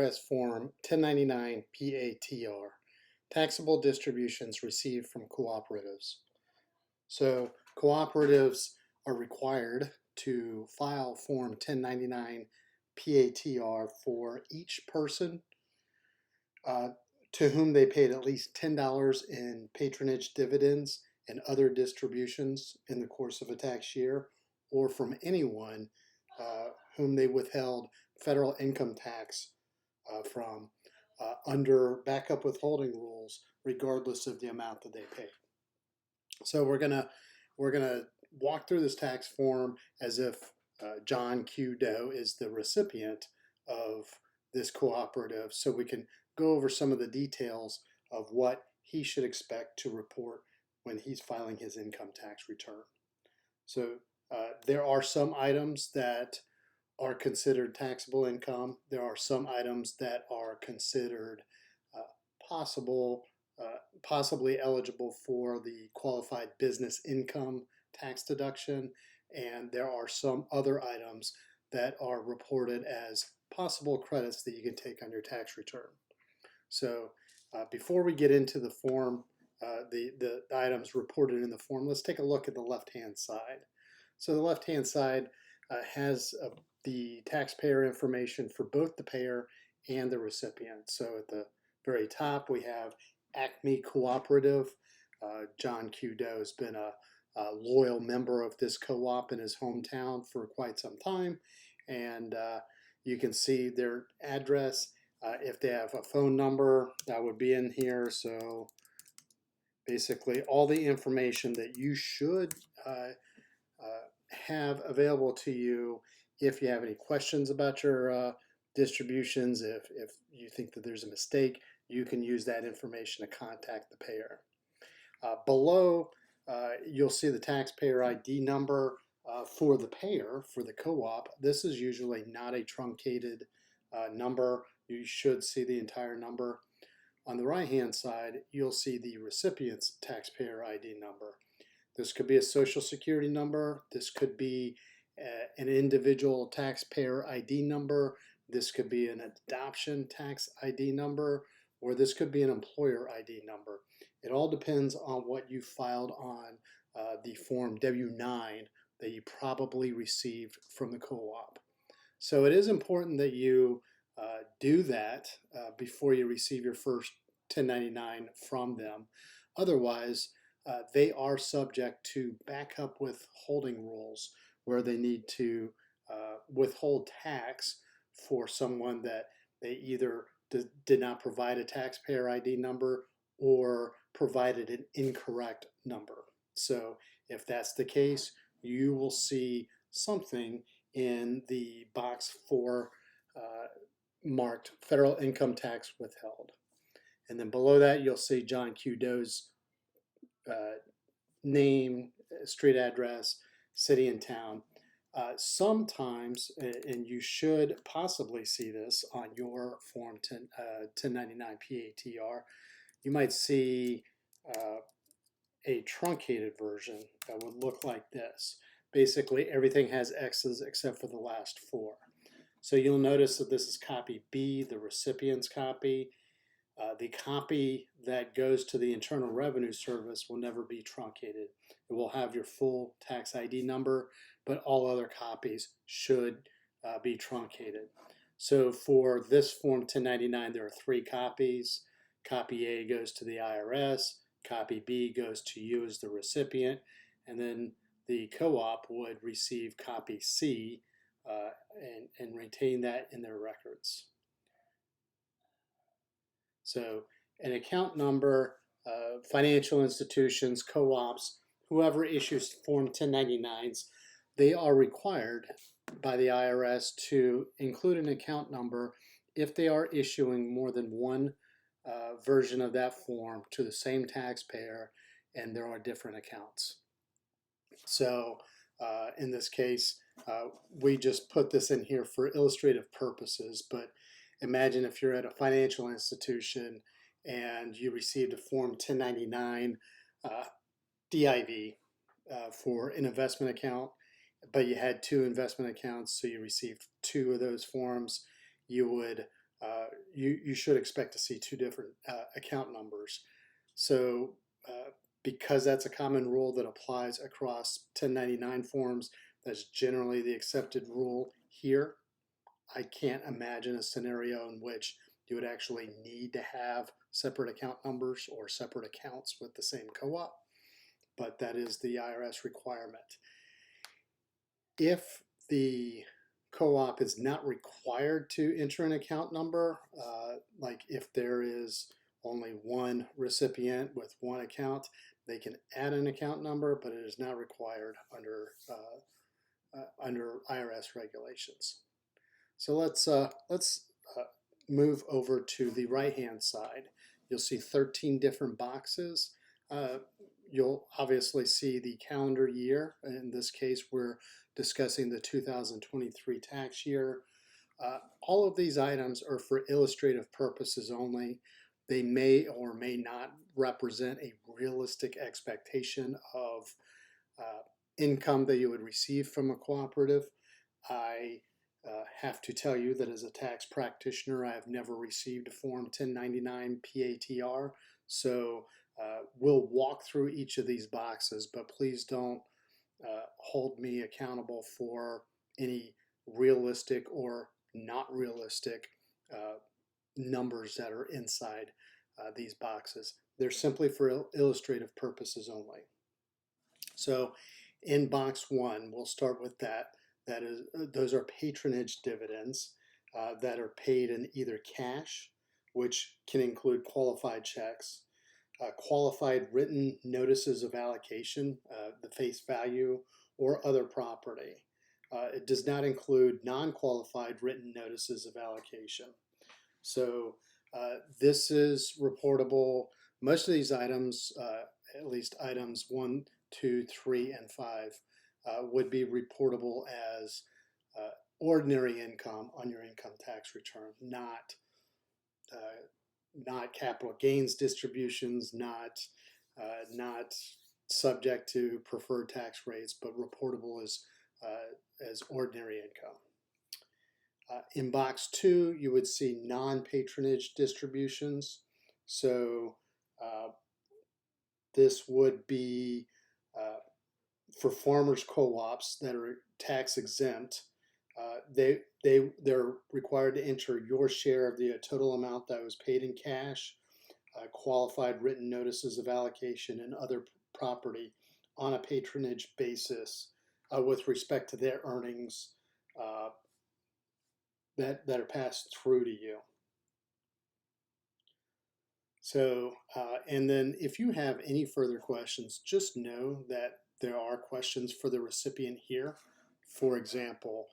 IRS Form 1099 PATR, taxable distributions received from cooperatives. So cooperatives are required to file Form 1099 PATR for each person to whom they paid at least $10 in patronage dividends and other distributions in the course of a tax year, or from anyone whom they withheld federal income tax from under backup withholding rules, regardless of the amount that they pay. So we're gonna walk through this tax form as if John Q. Doe is the recipient of this cooperative, so we can go over some of the details of what he should expect to report when he's filing his income tax return. So there are some items that are considered taxable income. There are some items that are considered possibly eligible for the qualified business income tax deduction, and there are some other items that are reported as possible credits that you can take on your tax return. So before we get into the form, the items reported in the form, let's take a look at the left-hand side. So the left-hand side has the taxpayer information for both the payer and the recipient. So at the very top, we have Acme Cooperative. John Q. Doe has been a loyal member of this co-op in his hometown for quite some time. And you can see their address. If they have a phone number, that would be in here. So basically all the information that you should have available to you if you have any questions about your distributions. If you think that there's a mistake, you can use that information to contact the payer. Below, you'll see the taxpayer ID number for the payer, for the co-op. This is usually not a truncated number. You should see the entire number. On the right-hand side, you'll see the recipient's taxpayer ID number. This could be a social security number. This could be an individual taxpayer ID number. This could be an adoption tax ID number, or this could be an employer ID number. It all depends on what you filed on the Form W-9 that you probably received from the co-op. So it is important that you do that before you receive your first 1099 from them. Otherwise, they are subject to backup withholding rules where they need to withhold tax for someone that they either did not provide a taxpayer ID number or provided an incorrect number. So if that's the case, you will see something in the box for marked federal income tax withheld. And then below that, you'll see John Q. Doe's name, street address, city and town. Sometimes, and you should possibly see this on your Form 1099 PATR, you might see a truncated version that would look like this. Basically, everything has X's except for the last four. So you'll notice that this is copy B, the recipient's copy. The copy that goes to the Internal Revenue Service will never be truncated. It will have your full tax ID number, but all other copies should be truncated. So for this Form 1099, there are three copies. Copy A goes to the IRS, copy B goes to you as the recipient, and then the co-op would receive copy C and retain that in their records. So an account number, financial institutions, co-ops, whoever issues Form 1099s, they are required by the IRS to include an account number if they are issuing more than one version of that form to the same taxpayer and there are different accounts. So in this case, we just put this in here for illustrative purposes, but imagine if you're at a financial institution and you received a Form 1099 DIV for an investment account, but you had two investment accounts, so you received two of those forms. You would you should expect to see two different account numbers. So because that's a common rule that applies across 1099 forms, that's generally the accepted rule here. I can't imagine a scenario in which you would actually need to have separate account numbers or separate accounts with the same co-op, but that is the IRS requirement. If the co-op is not required to enter an account number, like if there is only one recipient with one account, they can add an account number, but it is not required under IRS regulations. So let's move over to the right-hand side. You'll see 13 different boxes. You'll obviously see the calendar year. In this case, we're discussing the 2023 tax year. All of these items are for illustrative purposes only. They may or may not represent a realistic expectation of income that you would receive from a cooperative. I have to tell you that as a tax practitioner, I have never received a Form 1099 PATR. So we'll walk through each of these boxes, but please don't hold me accountable for any realistic or not realistic numbers that are inside these boxes. They're simply for illustrative purposes only. So in box 1, we'll start with that. That is, those are patronage dividends that are paid in either cash, which can include qualified checks, qualified written notices of allocation, the face value, or other property. It does not include non-qualified written notices of allocation. So this is reportable. Most of these items, at least items 1, 2, 3, and 5, would be reportable as ordinary income on your income tax return, not capital gains distributions, not subject to preferred tax rates, but reportable as ordinary income. In box 2, you would see non-patronage distributions. So this would be for farmers co-ops that are tax exempt. They're required to enter your share of the total amount that was paid in cash, qualified written notices of allocation, and other property on a patronage basis with respect to their earnings that are passed through to you. So, and then if you have any further questions, just know that there are questions for the recipient here. For example,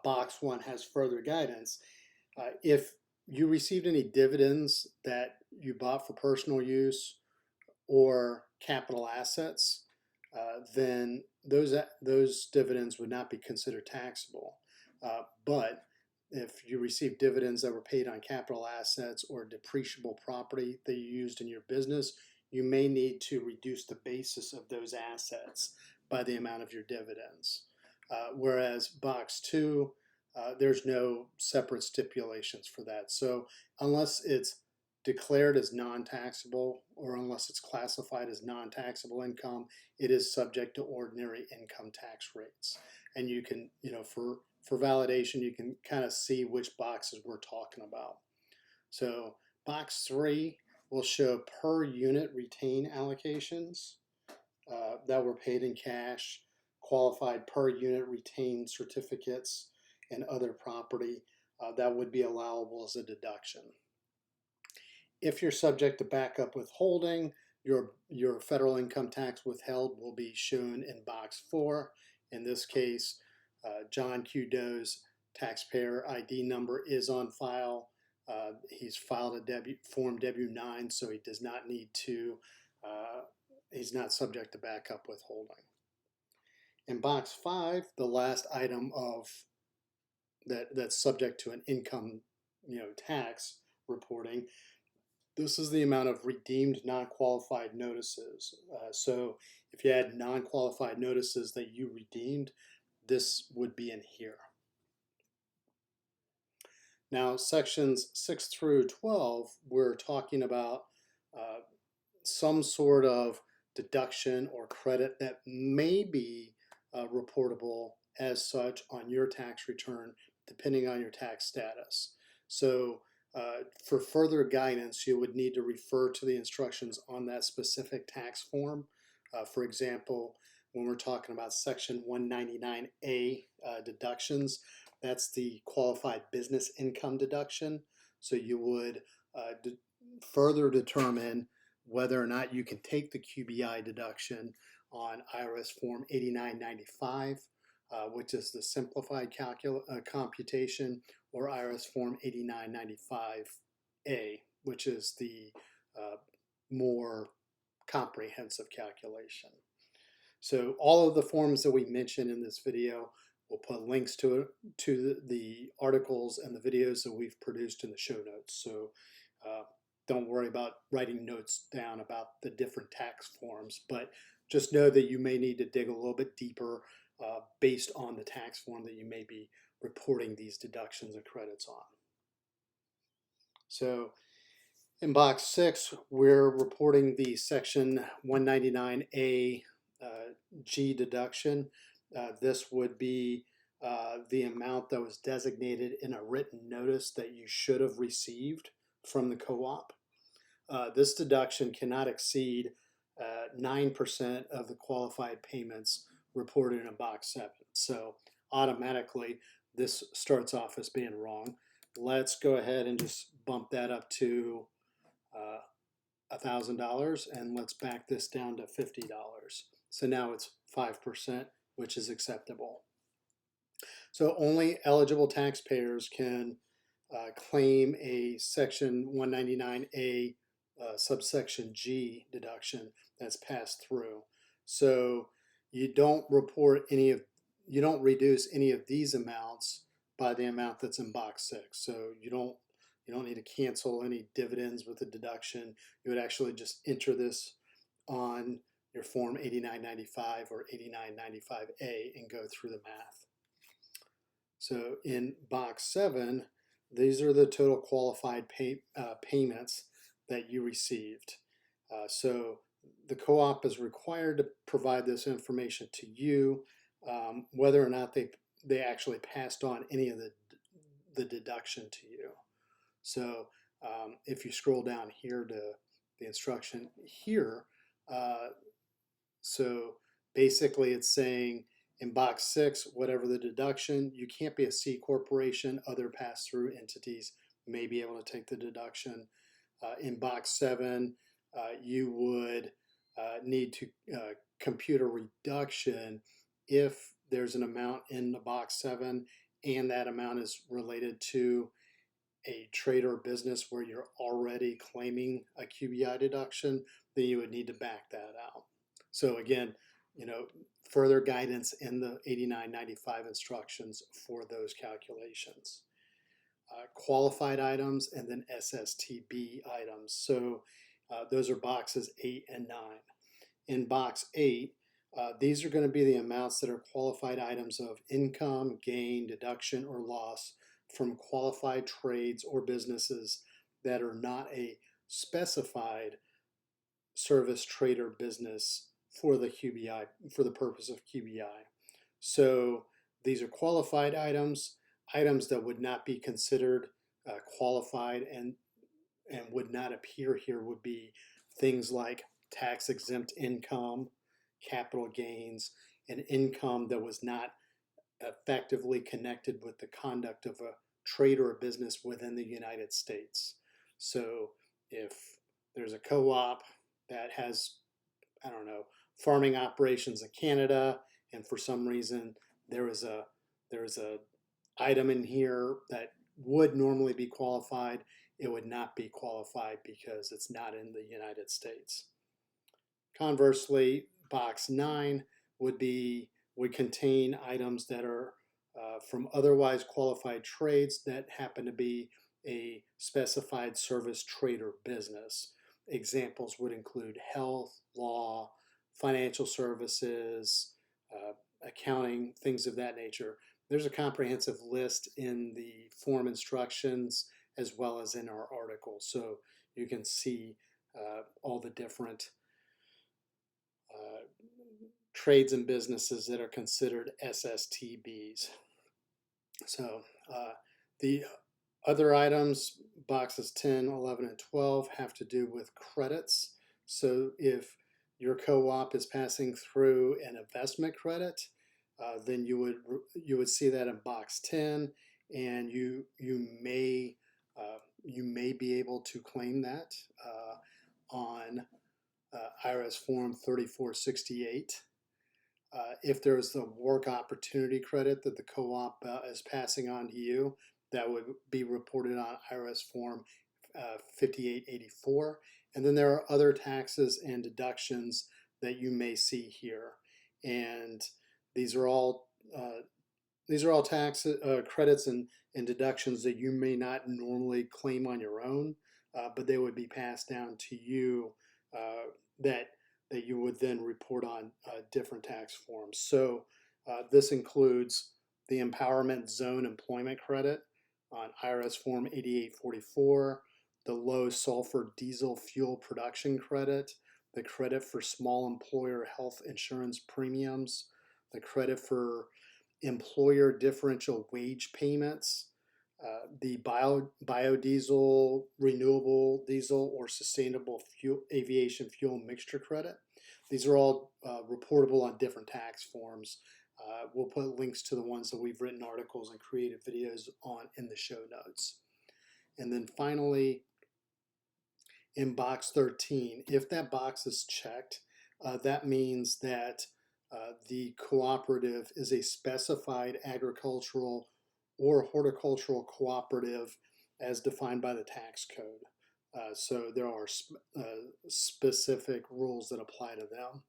box 1 has further guidance. If you received any dividends that you bought for personal use or capital assets, then those dividends would not be considered taxable. But if you receive dividends that were paid on capital assets or depreciable property that you used in your business, you may need to reduce the basis of those assets by the amount of your dividends. Whereas box 2, there's no separate stipulations for that. So unless it's declared as non-taxable or unless it's classified as non-taxable income, it is subject to ordinary income tax rates. And you can, for validation, you can kind of see which boxes we're talking about. So box 3 will show per unit retain allocations that were paid in cash, qualified per unit retain certificates, and other property that would be allowable as a deduction. If you're subject to backup withholding, your federal income tax withheld will be shown in box 4. In this case, John Q. Doe's taxpayer ID number is on file. He's filed a Form W-9, so he does not need to, he's not subject to backup withholding. In box 5, the last item of that's subject to an income tax reporting, this is the amount of redeemed non-qualified notices. So if you had non-qualified notices that you redeemed, this would be in here. Now, sections 6 through 12, we're talking about uh, some sort of deduction or credit that may be reportable as such on your tax return, depending on your tax status. So, for further guidance, you would need to refer to the instructions on that specific tax form. For example, when we're talking about Section 199A deductions, that's the qualified business income deduction. So you would further determine whether or not you can take the QBI deduction on IRS Form 8995, which is the simplified computation, or IRS Form 8995A, which is the more comprehensive calculation. So all of the forms that we mentioned in this video, we'll put links to the articles and the videos that we've produced in the show notes. So don't worry about writing notes down about the different tax forms, but just know that you may need to dig a little bit deeper based on the tax form that you may be reporting these deductions and credits on. So in box 6, we're reporting the section 199A G deduction. This would be the amount that was designated in a written notice that you should have received from the co-op. This deduction cannot exceed 9% of the qualified payments reported in box 7. So automatically, this starts off as being wrong. Let's go ahead and just bump that up to $1,000, and let's back this down to $50. So now it's 5%, which is acceptable. So only eligible taxpayers can claim a Section 199A subsection G deduction that's passed through. So you don't reduce any of these amounts by the amount that's in box 6. So you don't need to cancel any dividends with the deduction. You would actually just enter this on your Form 8995 or 8995A and go through the math. So in box 7, these are the total qualified payments that you received. So the co-op is required to provide this information to you, whether or not they actually passed on any of the deduction to you. So if you scroll down here to the instruction here, so basically it's saying in box 6, whatever the deduction, you can't be a C corporation. Other pass-through entities may be able to take the deduction. In box 7, you would need to compute a reduction if there's an amount in the box 7 and that amount is related to a trade or business where you're already claiming a QBI deduction, then you would need to back that out. So again, further guidance in the 8995 instructions for those calculations. Qualified items and then SSTB items. So those are boxes 8 and 9. In box 8, these are going to be the amounts that are qualified items of income, gain, deduction, or loss from qualified trades or businesses that are not a specified service, trade, or business for the QBI, for the purpose of QBI. So these are qualified items that would not be considered qualified and would not appear here would be things like tax exempt income, capital gains, and income that was not effectively connected with the conduct of a trade or a business within the United States. So if there's a co-op that has, I don't know, farming operations in Canada, and for some reason there is a item in here that would normally be qualified, it would not be qualified because it's not in the United States. Conversely, box 9 would contain items that are from otherwise qualified trades that happen to be a specified service, trade, or business. Examples would include health, law, financial services, accounting, things of that nature. There's a comprehensive list in the form instructions as well as in our article. So you can see all the different trades and businesses that are considered SSTBs. So the other items, boxes 10, 11, and 12, have to do with credits. So if your co-op is passing through an investment credit, then you would see that in box 10, and you may be able to claim that on IRS form 3468. If there's a work opportunity credit that the co-op is passing on to you, that would be reported on IRS form 5884. And then there are other taxes and deductions that you may see here. And these are all tax credits and deductions that you may not normally claim on your own, but they would be passed down to you that you would then report on different tax forms. So this includes the Empowerment Zone Employment Credit on IRS Form 8844, the Low Sulfur Diesel Fuel Production Credit, the credit for small employer health insurance premiums, the credit for employer differential wage payments, the biodiesel, renewable diesel, or sustainable fuel, aviation fuel mixture credit. These are all reportable on different tax forms. We'll put links to the ones that we've written articles and created videos on in the show notes. And then finally, in box 13, if that box is checked, that means that the cooperative is a specified agricultural or horticultural cooperative as defined by the tax code. So there are specific rules that apply to them.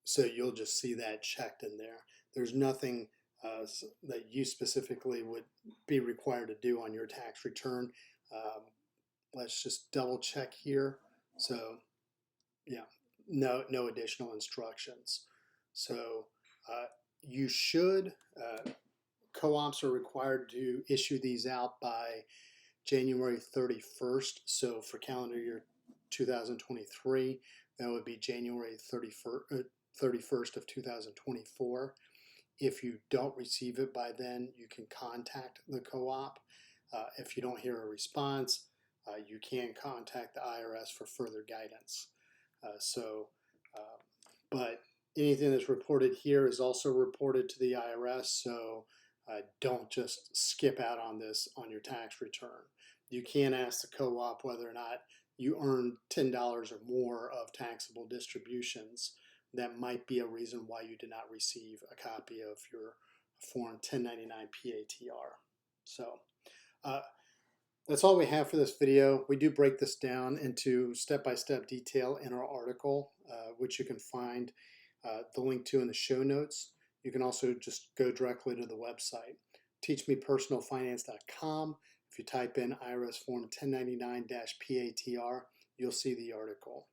So you'll just see that checked in there. There's nothing that you specifically would be required to do on your tax return. Let's just double check here. So yeah, no additional instructions. So you should, co-ops are required to issue these out by January 31st. So for calendar year 2023, that would be January 31st of 2024. If you don't receive it by then, you can contact the co-op. If you don't hear a response, you can contact the IRS for further guidance. But anything that's reported here is also reported to the IRS, so don't just skip out on this on your tax return. You can ask the co-op whether or not you earn $10 or more of taxable distributions. That might be a reason why you did not receive a copy of your Form 1099 PATR. So that's all we have for this video. We do break this down into step-by-step detail in our article, which you can find the link to in the show notes. You can also just go directly to the website, teachmepersonalfinance.com. If you type in IRS Form 1099-PATR, you'll see the article.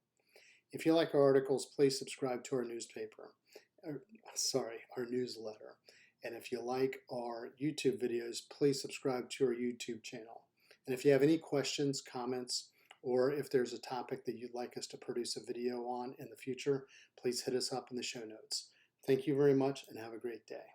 If you like our articles, please subscribe to our newsletter. And if you like our YouTube videos, please subscribe to our YouTube channel. And if you have any questions, comments, or if there's a topic that you'd like us to produce a video on in the future, please hit us up in the show notes. Thank you very much and have a great day.